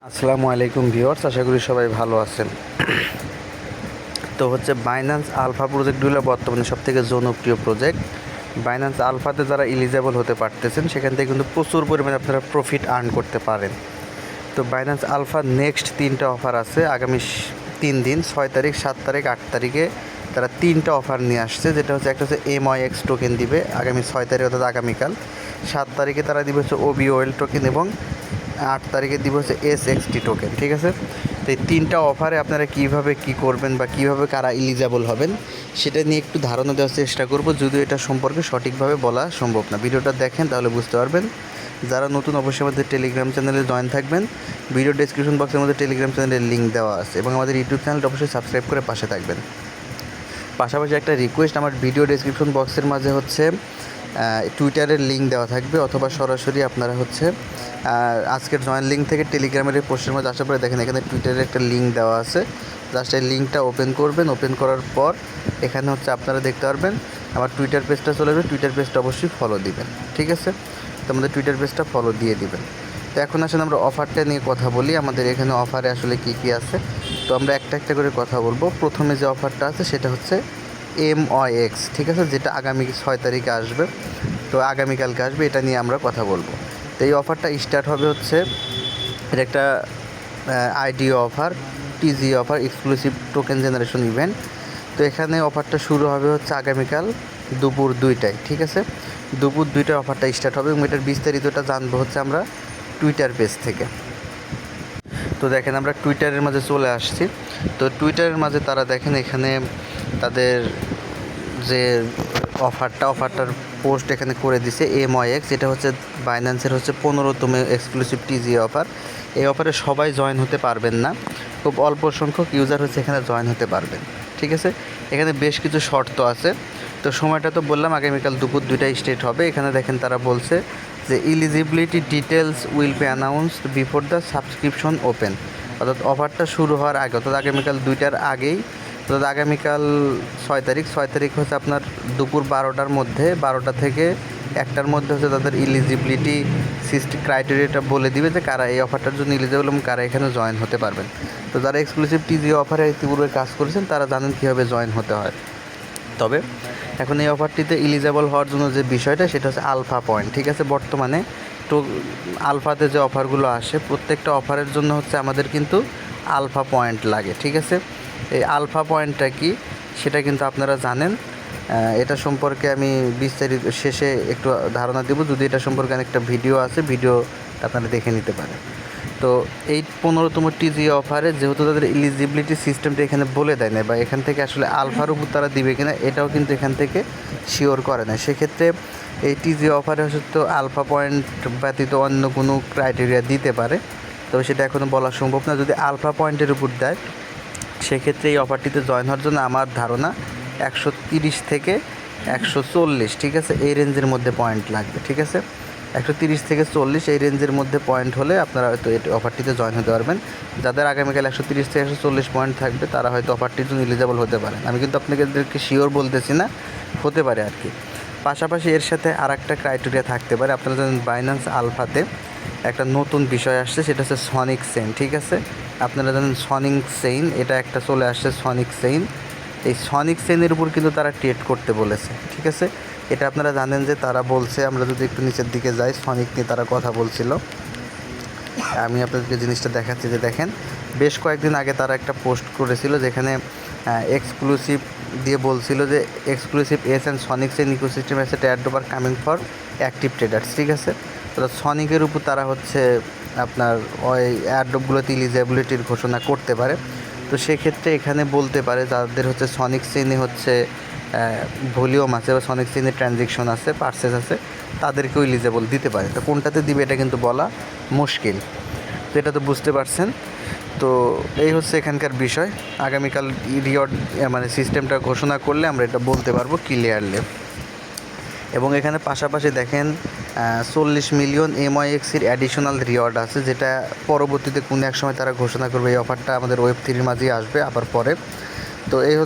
আসসালামু আলাইকুম ভিউয়ার্স, আশা করি সবাই ভালো আছেন। তো বাইন্যান্স আলফা প্রজেক্টগুলো বর্তমানে সবথেকে জনপ্রিয় প্রজেক্ট। বাইন্যান্স আলফাতে যারা এলিজেবল হতে পারতেছেন সেখান থেকে কিন্তু প্রচুর পরিমাণে আপনারা প্রফিট আর্ন করতে পারেন। তো বাইন্যান্স আলফার নেক্সট 3টা অফার আছে আগামী 3 দিন, 6 তারিখ, 7 তারিখ, 8 তারিখে তারা 3টা অফার নিয়ে আসছে। যেটা একটা হচ্ছে MYX টোকেন দিবে আগামী 6 তারিখ অর্থাৎ আগামীকাল। 7 তারিখে তারা দিবে হচ্ছে OBOL টোকেন এবং 8 তারিখে দিব হচ্ছে SXT টোকেন। ঠিক আছে, তো এই 3টা অফারে আপনারা কীভাবে কী করবেন বা কীভাবে কারা এলিজেবল হবেন সেটা নিয়ে একটু ধারণা দেওয়ার চেষ্টা করব, যদিও এটা সম্পর্কে সঠিকভাবে বলা সম্ভব না। ভিডিওটা দেখেন তাহলে বুঝতে পারবেন। যারা নতুন অবশ্যই আমাদের টেলিগ্রাম চ্যানেলে জয়েন থাকবেন। ভিডিও ডেসক্রিপশন বক্সের মধ্যে টেলিগ্রাম চ্যানেলের লিঙ্ক দেওয়া আছে এবং আমাদের ইউটিউব চ্যানেলটা অবশ্যই সাবস্ক্রাইব করে পাশে থাকবেন। পাশাপাশি একটা রিকোয়েস্ট, আমার ভিডিও ডেসক্রিপশন বক্সের মাঝে টুইটারের লিঙ্ক দেওয়া থাকবে, অথবা সরাসরি আপনারা আজকের জয়েন লিঙ্ক থেকে টেলিগ্রামের এই পোস্টের মধ্যে আসার পরে দেখেন এখানে টুইটারের একটা লিঙ্ক দেওয়া আছে। জাস্ট এই লিঙ্কটা ওপেন করবেন। ওপেন করার পর এখানে আপনারা দেখতে পারবেন আমার টুইটার পেজটা চলে যাবে। টুইটার পেজটা অবশ্যই ফলো দিবেন। ঠিক আছে, তো আমাদের টুইটার পেজটা ফলো দিয়ে দিবেন। তো এখন আসলে আমরা অফারটা নিয়ে কথা বলি। আমাদের এখানে অফারে আসলে কী কী আছে, তো আমরা একটা একটা করে কথা বলবো। প্রথমে যে অফারটা আছে সেটা হচ্ছে MYX। ঠিক আছে, যেটা আগামী 6 তারিখে আসবে, তো আগামীকালকে আসবে, এটা নিয়ে আমরা কথা বলবো। তো এই অফারটা স্টার্ট হবে এটা একটা IDO offer, TG offer, exclusive token generation event. তো এখানে অফারটা শুরু হবে আগামীকাল দুপুর 2টায়। ঠিক আছে, দুপুর 2টায় অফারটা স্টার্ট হবে এবং এটার বিস্তারিতটা জানবো আমরা টুইটার পেজ থেকে। তো দেখেন আমরা টুইটারের মাঝে চলে আসছি। তো টুইটারের মাঝে তারা দেখেন এখানে তাদের যে অফারটার পোস্ট এখানে করে দিছে MYX। এটা বাইন্যান্সের 15তম এক্সক্লুসিভ TG অফার। এই অফারে সবাই জয়েন হতে পারবেন না, খুব অল্প সংখ্যক ইউজার এখানে জয়েন হতে পারবেন। ঠিক আছে, এখানে বেশ কিছু শর্ত আছে। তো সময়টা তো বললাম আগামীকাল দুপুর 2টায় স্টার্ট হবে। এখানে দেখেন তারা বলছে যে eligibility details will be announced before the subscription open, অর্থাৎ অফারটা শুরু হওয়ার আগে, অর্থাৎ আগামীকাল 2টার আগেই, অর্থাৎ আগামীকাল 6 তারিখ। 6 তারিখ আপনার দুপুর 12টার মধ্যে, 12টা থেকে 1টার মধ্যে তাদের এলিজিবিলিটি ক্রাইটেরিয়াটা বলে দিবে যে কারা এই অফারটার জন্য এলিজিবল এবং কারা এখানে জয়েন হতে পারবেন। তো যারা এক্সক্লুসিভ TG অফারে ইতিপূর্বে কাজ করেছেন তারা জানেন কীভাবে জয়েন হতে হয়। তবে এখন এই অফারটিতে এলিজেবল হওয়ার জন্য যে বিষয়টা সেটা হচ্ছে আলফা পয়েন্ট। ঠিক আছে, বর্তমানে তো আলফাতে যে অফারগুলো আসে প্রত্যেকটা অফারের জন্য আমাদের কিন্তু আলফা পয়েন্ট লাগে। ঠিক আছে, এই আলফা পয়েন্টটা কি সেটা কিন্তু আপনারা জানেন। এটা সম্পর্কে আমি বিস্তারিত শেষে একটু ধারণা দেব, যদি এটা সম্পর্কে অনেকটা ভিডিও আছে, ভিডিও আপনারা দেখে নিতে পারেন। তো এই 15তম TG অফারে যেহেতু তাদের এলিজিবিলিটি সিস্টেমটা এখানে বলে দেয় না, বা এখান থেকে আসলে আলফার উপর তারা দিবে কিনা এটাও কিন্তু এখান থেকে শিওর করে না, সেক্ষেত্রে এই TG অফারে আলফা পয়েন্ট ব্যতীত অন্য কোনো ক্রাইটেরিয়া দিতে পারে। তবে সেটা এখনও বলা সম্ভব না। যদি আলফা পয়েন্টের উপর দেয় সেক্ষেত্রে এই অফারটিতে জয়েন হওয়ার জন্য আমার ধারণা 130 থেকে 140, ঠিক আছে, এই রেঞ্জের মধ্যে পয়েন্ট লাগবে। ঠিক আছে, 130 থেকে 40 এই রেঞ্জের মধ্যে পয়েন্ট হলে আপনারা হয়তো এই অফারটিতে জয়েন হতে পারবেন। যাদের আগামীকাল 130 থেকে 140 পয়েন্ট থাকবে তারা হয়তো অফারটির জন্য এলিজেবল হতে পারেন। আমি কিন্তু আপনাদেরকে শিওর বলতেছি না, হতে পারে আর কি। পাশাপাশি এর সাথে আর একটা ক্রাইটেরিয়া থাকতে পারে। আপনারা জানেন বাইন্যান্স আলফাতে একটা নতুন বিষয় আসছে, সেটা হচ্ছে সনিক চেইন। ঠিক আছে, আপনারা জানেন সনিক চেইন, এটা একটা চলে আসছে সনিক চেইন। এই সনিক চেইনের উপর কিন্তু তারা ট্রেড করতে বলেছে। ঠিক আছে, এটা আপনারা জানেন যে তারা বলছে, আমরা যদি একটু নিচের দিকে যাই, সনিক নিয়ে তারা কথা বলছিল। আমি আপনাদেরকে জিনিসটা দেখাচ্ছি যে দেখেন, বেশ কয়েকদিন আগে তারা একটা পোস্ট করেছিল যেখানে এক্সক্লুসিভ দিয়ে বলছিল যে exclusive and Sonic chain ecosystem asset airdrop are coming for active traders. ঠিক আছে, তো সনিকের উপর তারা আপনার ওই এয়ারড্রপগুলোতে এলিজিবিলিটির ঘোষণা করতে পারে। তো সেক্ষেত্রে এখানে বলতে পারে যাদের সনিক চেইনে ভলিউম আছে বা সনিক চেইনে ট্রানজ্যাকশন আছে, পারচেজ আছে, তাদেরকেও এলিজেবল দিতে পারে। তো কোনটাতে দিবে এটা কিন্তু বলা মুশকিল। তো এটা তো বুঝতে পারছেন। তো এই এখানকার বিষয়। আগামীকাল রিওয়ার্ড সিস্টেমটা ঘোষণা করলে আমরা এটা বলতে পারবো ক্লিয়ারলি। এবং এখানে পাশাপাশি দেখেন 40 মিলিয়ন MYX-এর অ্যাডিশনাল রিওয়ার্ড আছে, যেটা পরবর্তীতে কোনো এক সময় তারা ঘোষণা করবে। এই অফারটা আমাদের Web3-র মাঝেই আসবে আবার পরে। তো এই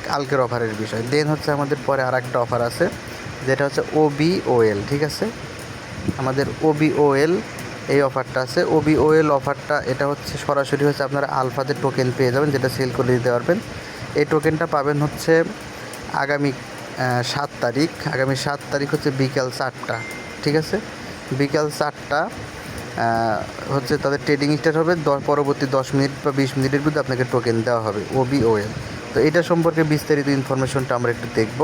কালকের অফারের বিষয়। দেন আমাদের পরে আর একটা অফার আছে, যেটা OBOL। ঠিক আছে, আমাদের OBOL এই অফারটা আছে। OBOL অফারটা এটা হচ্ছে সরাসরি হচ্ছে আপনারা আলফাতে টোকেন পেয়ে যাবেন, যেটা সেল করে দিতে পারবেন। এই টোকেনটা পাবেন হচ্ছে আগামী 7 তারিখ হচ্ছে বিকাল 4টা, ঠিক আছে? বিকাল 4টা হচ্ছে তাদের ট্রেডিং স্টার্ট হবে। পরবর্তী 10 মিনিট বা 20 মিনিটের মধ্যে আপনাকে টোকেন দেওয়া হবে OBOL। তো এটা সম্পর্কে বিস্তারিত ইনফরমেশনটা আমরা একটু দেখব।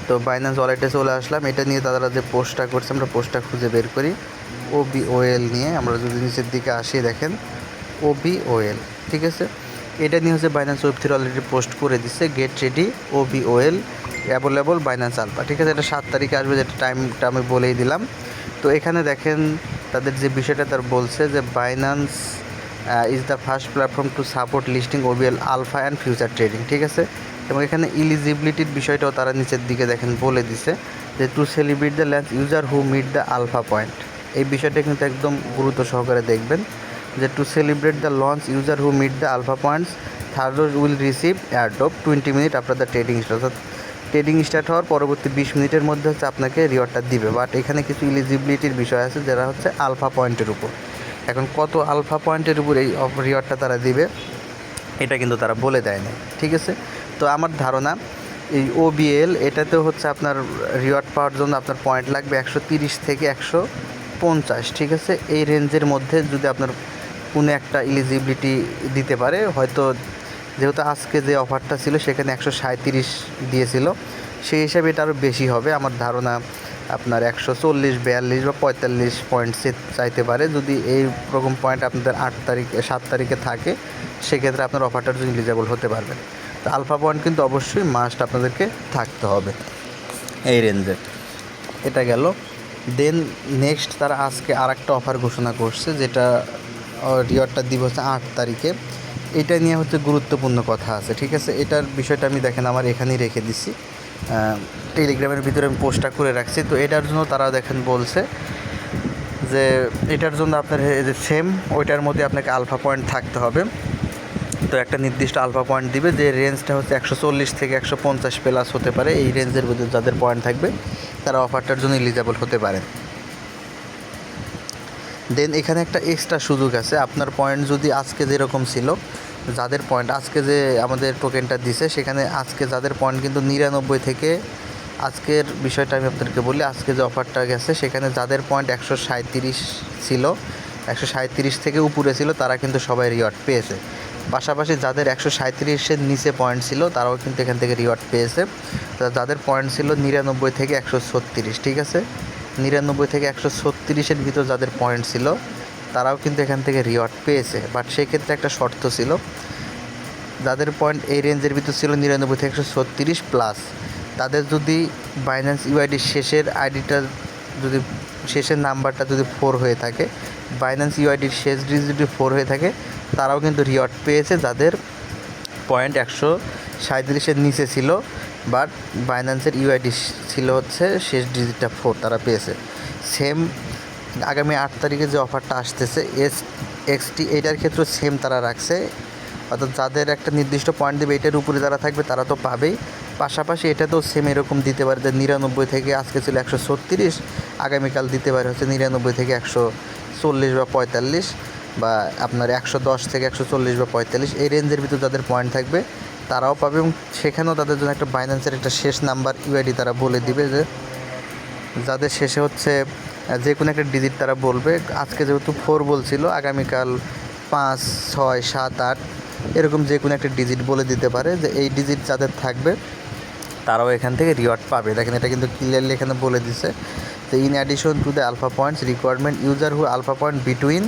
তো বাইন্যান্স ওয়ালেটে চলে আসলাম। এটা নিয়ে তারা যে পোস্টটা করছে, আমরা পোস্টটা খুঁজে বের করি। OBOL নিয়ে আমরা যদি নিচের দিকে আসি, দেখেন OBOL, ঠিক আছে? এটা নিয়ে হচ্ছে বাইন্যান্স ওয়েব3 অলরেডি পোস্ট করে দিচ্ছে, get ready OBOL available Binance alpha, ঠিক আছে? এটা 7 তারিখে আসবে, যেটা টাইমটা আমি বলেই দিলাম। তো এখানে দেখেন তাদের যে বিষয়টা তার বলছে যে Binance is the first platform to support listing OBOL alpha and future trading, ঠিক আছে? এবং এখানে ইলিজিবিলিটির বিষয়টাও তারা নিচের দিকে দেখেন বলে দিছে যে to celebrate the launch user who meet the alpha point. এই বিষয়টা কিন্তু একদম গুরুত্ব সহকারে দেখবেন যে to celebrate the launch user who meet the alpha points those will receive airdrop 20 minute after the trading start. অর্থাৎ ট্রেডিং স্টার্ট হওয়ার পরবর্তী 20 মিনিটের মধ্যে হচ্ছে আপনাকে রিওয়ার্ডটা দিবে। বাট এখানে কিছু ইলিজিবিলিটির বিষয় আছে যারা হচ্ছে আলফা পয়েন্টের উপর। এখন কত আলফা পয়েন্টের উপর এই রিওয়ার্ডটা তারা দিবে এটা কিন্তু তারা বলে দেয়নি, ঠিক আছে? তো আমার ধারণা এই OBL এটাতেও হচ্ছে আপনার রিওয়ার্ড পাওয়ার জন্য আপনার পয়েন্ট লাগবে 130 থেকে 150, ঠিক আছে? এই রেঞ্জের মধ্যে যদি আপনার কোনো একটা এলিজিবিলিটি দিতে পারে, হয়তো যেহেতু আজকে যে অফারটা ছিল সেখানে 137 দিয়েছিল, সেই হিসাবে এটা আরও বেশি হবে আমার ধারণা। আপনার 140, 42 বা 45 পয়েন্ট চাইতে পারে। যদি এই রকম পয়েন্ট আপনাদের 7 তারিখে থাকে, সেক্ষেত্রে আপনার অফারটার জন্য এলিজিবল হতে পারবেন। তো আলফা পয়েন্ট কিন্তু অবশ্যই মাস্ট আপনাদেরকে থাকতে হবে এই রেঞ্জে। এটা গেল। দেন নেক্সট তারা আজকে আর একটা অফার ঘোষণা করছে, যেটা রিওয়ার্ডটা দিব হচ্ছে 8 তারিখে। এটা নিয়ে হচ্ছে গুরুত্বপূর্ণ কথা আছে, ঠিক আছে? এটার বিষয়টা আমি দেখেন আমার এখানেই রেখে দিছি, টেলিগ্রামের ভিতরে আমি পোস্টটা করে রাখছি। তো এটার জন্য তারা দেখেন বলছে যে এটার জন্য আপনার যে সেম ওইটার মধ্যে আপনাকে আলফা পয়েন্ট থাকতে হবে। তো একটা নির্দিষ্ট আলফা পয়েন্ট দিবে, যে রেঞ্জটা হচ্ছে 140 থেকে 150 প্লাস হতে পারে। এই রেঞ্জের মধ্যে যাদের পয়েন্ট থাকবে তারা অফারটার জন্য এলিজিবল হতে পারে। দেন এখানে একটা এক্সট্রা সুযোগ আছে, আপনার পয়েন্ট যদি আজকে যেরকম ছিল, যাদের পয়েন্ট আজকে যে আমাদের টোকেনটা দিছে, সেখানে আজকে যাদের পয়েন্ট কিন্তু 99 থেকে, আজকের বিষয়টা আমি আপনাদেরকে বলি, আজকে যে অফারটা গেছে সেখানে যাদের পয়েন্ট 137 ছিল, 137 থেকে উপরে ছিল, তারা কিন্তু সবাই রিওয়ার্ড পেয়েছে। পাশাপাশি যাদের 137-এর নিচে পয়েন্ট ছিল তারাও কিন্তু এখান থেকে রিওয়ার্ড পেয়েছে। যাদের পয়েন্ট ছিল 99 থেকে 136, ঠিক আছে? 99 থেকে 136-এর ভিতর যাদের পয়েন্ট ছিল তারাও কিন্তু এখান থেকে রিওয়ার্ড পেয়েছে। বাট সেক্ষেত্রে একটা শর্ত ছিল, যাদের পয়েন্ট এই রেঞ্জের ভিতর ছিল 99 থেকে 136 প্লাস, তাদের যদি বাইন্যান্স ইউআইডি শেষের আইডিটা যদি শেষের নাম্বারটা যদি 4 হয়ে থাকে, বাইন্যান্স ইউআইডির শেষ ডিজিট যদি 4 হয়ে থাকে, তারাও কিন্তু রিওয়ার্ড পেয়েছে যাদের পয়েন্ট 137-এর নিচে ছিল, বাট বাইন্যান্সের ইউআইডি ছিল হচ্ছে শেষ ডিজিটটা 4, তারা পেয়েছে। সেম আগামী 8 তারিখে যে অফারটা আসতেছে SXT, এইটার ক্ষেত্রে সেম তারা রাখছে। অর্থাৎ যাদের একটা নির্দিষ্ট পয়েন্ট দেবে এটার উপরে যারা থাকবে তারা তো পাবেই, পাশাপাশি এটাতেও সেম এরকম দিতে পারে যে 99 থেকে, আজকে ছিল 136, আগামীকাল দিতে পারে হচ্ছে 99 থেকে 140 বা 45, বা আপনার 110 থেকে 140 বা 45, এই রেঞ্জের ভিতর যাদের পয়েন্ট থাকবে তারাও পাবে। এবং সেখানেও তাদের জন্য একটা বাইন্যান্সের একটা শেষ নাম্বার ইউআইডি তারা বলে দিবে, যে যাদের শেষে হচ্ছে যে কোনো একটা ডিজিট তারা বলবে। আজকে যেহেতু 4 বলছিল, আগামীকাল 5, 6, 7, 8 এরকম যে কোনো একটা ডিজিট বলে দিতে পারে, যে এই ডিজিট যাদের থাকবে তারাও এখান থেকে রিওয়ার্ড পাবে। দেখেন এটা কিন্তু ক্লিয়ারলি এখানে বলে দিছে যে in addition to the alpha points requirement user who alpha point between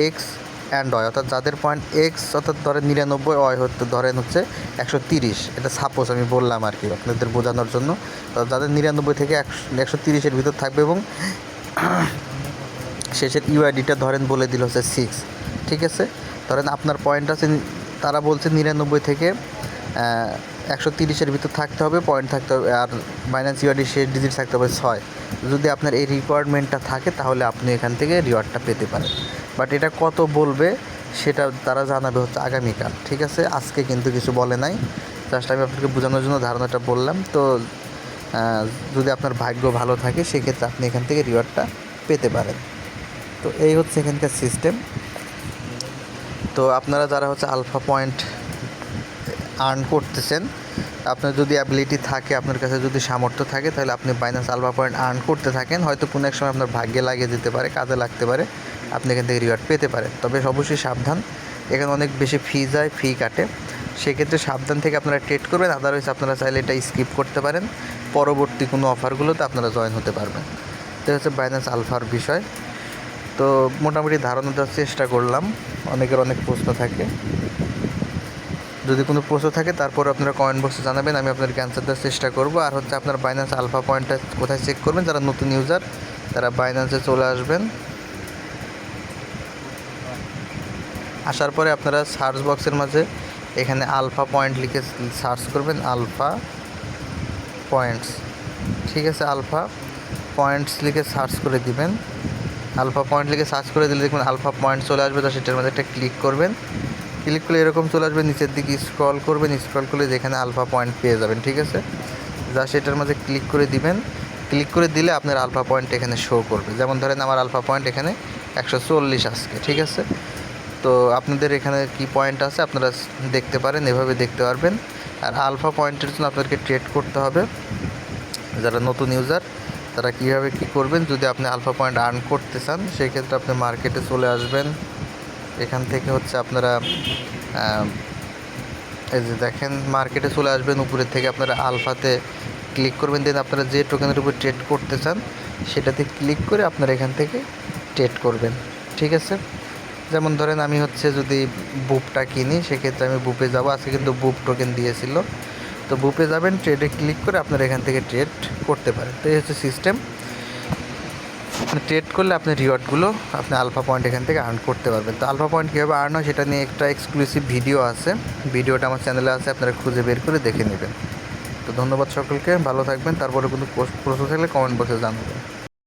X and Y, অর্থাৎ যাদের পয়েন্ট এক্স অর্থাৎ ধরেন 99, ওয়াই ধরেন হচ্ছে 130, এটা সাপোজ আমি বললাম আর কি আপনাদের বোঝানোর জন্য। যাদের 99 থেকে 130-এর ভিতর থাকবে এবং শেষের ইউআইডিটা ধরেন বলে দিল হচ্ছে 6, ঠিক আছে? ধরেন আপনার পয়েন্ট আছে, তারা বলছে 99 থেকে 130-এর ভিতর থাকতে হবে, পয়েন্ট থাকতে হবে, আর বাইন্যান্স ইউআইডি শেষ ডিজিট থাকতে হবে 6। যদি আপনার এই রিকোয়ারমেন্টটা থাকে তাহলে আপনি এখান থেকে রিওয়ার্ডটা পেতে পারেন। বাট এটা কত বলবে সেটা তারা জানাবে হচ্ছে আগামীকাল, ঠিক আছে? আজকে কিন্তু কিছু বলে নাই, জাস্ট আমি আপনাকে বোঝানোর জন্য ধারণাটা বললাম। তো যদি আপনার ভাগ্য ভালো থাকে সেক্ষেত্রে আপনি এখান থেকে রিওয়ার্ডটা পেতে পারেন। তো এই হচ্ছে এখানকার সিস্টেম। তো আপনারা যারা হচ্ছে আলফা পয়েন্ট আর্ন করতেছেন, আপনার যদি অ্যাবিলিটি থাকে, আপনার কাছে যদি সামর্থ্য থাকে, তাহলে আপনি বাইন্যান্স আলফা পয়েন্ট আর্ন করতে থাকেন। হয়তো কোনো এক সময় আপনার ভাগ্যে লাগিয়ে যেতে পারে, কাজে লাগতে পারে, আপনি এখান থেকে রিওয়ার্ড পেতে পারেন। তবে অবশ্যই সাবধান, এখানে অনেক বেশি ফি কাটে। সেক্ষেত্রে সাবধান থেকে আপনারা ট্রেড করবেন। আদারওয়াইজ আপনারা চাইলে এটা স্কিপ করতে পারেন, পরবর্তী কোনো অফারগুলোতে আপনারা জয়েন হতে পারবেন। তো হচ্ছে বাইন্যান্স আলফার বিষয়। তো মোটামুটি ধারণা দেওয়ার চেষ্টা করলাম। অনেকের অনেক প্রশ্ন থাকে, যদি কোনো প্রশ্ন থাকে তারপর আপনারা কমেন্ট বক্সে জানাবেন, আমি আপনাদেরকে অ্যান্সার দেওয়ার চেষ্টা করব। আর হচ্ছে আপনার বাইন্যান্স আলফা পয়েন্টটা কোথায় চেক করবেন, যারা নতুন ইউজার তারা বাইন্যান্সে চলে আসবেন। আসার পরে আপনারা সার্চ বক্সের মাঝে এখানে আলফা পয়েন্ট লিখে সার্চ করবেন, আলফা পয়েন্টস, ঠিক আছে, আলফা পয়েন্টস লিখে সার্চ করে দিবেন। আলফা পয়েন্ট লিখে সার্চ করে দিলে দেখবেন আলফা পয়েন্ট চলে আসবে। তো সেটার মধ্যে একটা ক্লিক করবেন, ক্লিক করলে এরকম চলে আসবে, নিচের দিকে স্ক্রল করবেন, স্ক্রল করলে যেখানে আলফা পয়েন্ট পেয়ে যাবেন, ঠিক আছে। যা সেটার মাঝে ক্লিক করে দিবেন, ক্লিক করে দিলে আপনার আলফা পয়েন্ট এখানে শো করবে। যেমন ধরেন আমার আলফা পয়েন্ট এখানে 140 আজকে, ঠিক আছে। তো আপনাদের এখানে কি পয়েন্ট আছে আপনারা দেখতে পারেন, এভাবে দেখতে পারবেন। আর আলফা পয়েন্টের জন্য আপনাদেরকে ট্রেড করতে হবে। যারা নতুন ইউজার তারা কীভাবে কী করবেন, যদি আপনি আলফা পয়েন্ট আর্ন করতে চান সেই ক্ষেত্রে আপনি মার্কেটে চলে আসবেন। এখান থেকে হচ্ছে আপনারা এই যে দেখেন মার্কেটে চলে আসবেন, উপরের থেকে আপনারা আলফাতে ক্লিক করবেন, দেন আপনারা যে টোকেনের উপর ট্রেড করতে চান সেটাতে ক্লিক করে আপনারা এখান থেকে ট্রেড করবেন, ঠিক আছে। যেমন ধরেন আমি হচ্ছে যদি বুপটা কিনি, সেক্ষেত্রে আমি বুপে যাব। আজকে কিন্তু বুপ টোকেন দিয়েছিল, তো বুপে যাবেন, ট্রেডে ক্লিক করে আপনারা এখান থেকে ট্রেড করতে পারেন। তো এই হচ্ছে সিস্টেম। ট্রেড করলে আপনি রিওয়ার্ডগুলো আপনি আলফা পয়েন্ট এখান থেকে আর্ন করতে পারবেন। তো আলফা পয়েন্ট কীভাবে আর্ন হয় সেটা নিয়ে একটা এক্সক্লুসিভ ভিডিও আছে, ভিডিওটা আমার চ্যানেলে আছে, আপনারা খুঁজে বের করে দেখে নেবেন। তো ধন্যবাদ সকলকে, ভালো থাকবেন। তারপরে কোনো প্রশ্ন থাকলে কমেন্ট বক্সে জানাবেন।